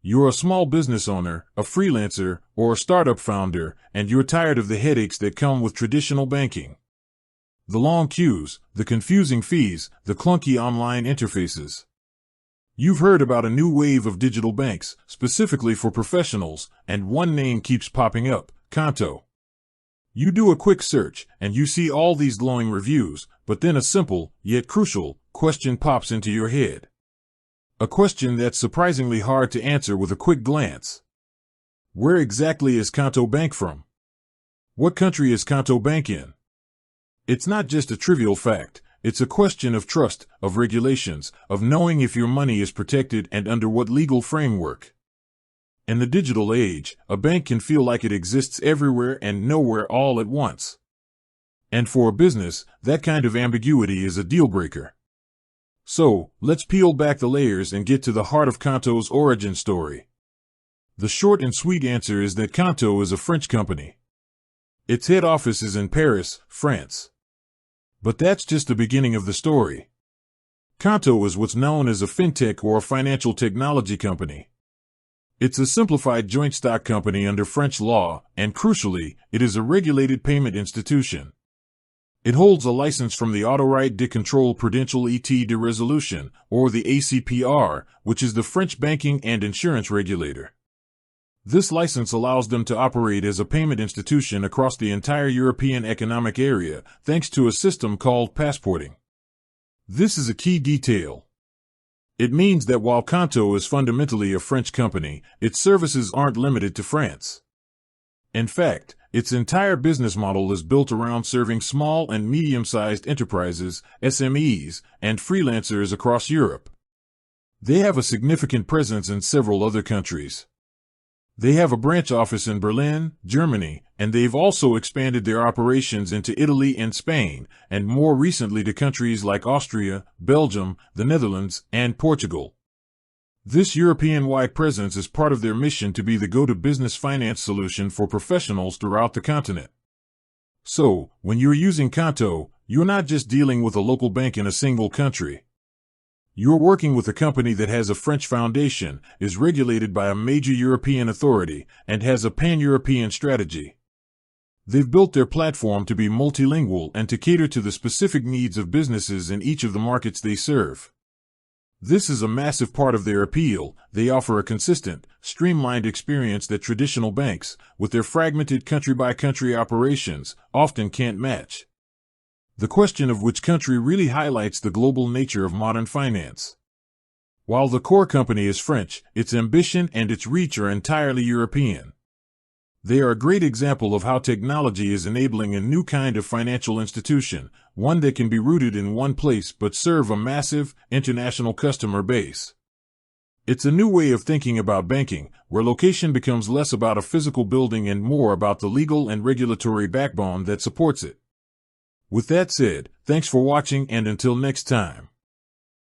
You're a small business owner, a freelancer, or a startup founder, and you're tired of the headaches that come with traditional banking. The long queues, the confusing fees, the clunky online interfaces. You've heard about a new wave of digital banks, specifically for professionals, and one name keeps popping up: Qonto. You do a quick search, and you see all these glowing reviews, but then a simple, yet crucial, question pops into your head. A question that's surprisingly hard to answer with a quick glance. Where exactly is Qonto Bank from? What country is Qonto Bank in? It's not just a trivial fact, it's a question of trust, of regulations, of knowing if your money is protected and under what legal framework. In the digital age, a bank can feel like it exists everywhere and nowhere all at once. And for a business, that kind of ambiguity is a deal breaker. So, let's peel back the layers and get to the heart of Qonto's origin story. The short and sweet answer is that Qonto is a French company. Its head office is in Paris, France. But that's just the beginning of the story. Qonto is what's known as a fintech or a financial technology company. It's a simplified joint stock company under French law, and crucially, it is a regulated payment institution. It holds a license from the Autorité de Contrôle Prudentiel et de Résolution, or the ACPR, which is the French banking and insurance regulator. This license allows them to operate as a payment institution across the entire European Economic Area, thanks to a system called passporting. This is a key detail. It means that while Qonto is fundamentally a French company, its services aren't limited to France. In fact, its entire business model is built around serving small and medium-sized enterprises, SMEs, and freelancers across Europe. They have a significant presence in several other countries. They have a branch office in Berlin, Germany, and they've also expanded their operations into Italy and Spain, and more recently to countries like Austria, Belgium, the Netherlands, and Portugal. This European-wide presence is part of their mission to be the go-to-business finance solution for professionals throughout the continent. So, when you're using Qonto, you're not just dealing with a local bank in a single country. You're working with a company that has a French foundation, is regulated by a major European authority, and has a pan-European strategy. They've built their platform to be multilingual and to cater to the specific needs of businesses in each of the markets they serve. This is a massive part of their appeal. They offer a consistent, streamlined experience that traditional banks, with their fragmented country-by-country operations, often can't match. The question of which country really highlights the global nature of modern finance. While the core company is French, its ambition and its reach are entirely European. They are a great example of how technology is enabling a new kind of financial institution, one that can be rooted in one place but serve a massive, international customer base. It's a new way of thinking about banking, where location becomes less about a physical building and more about the legal and regulatory backbone that supports it. With that said, thanks for watching, and until next time.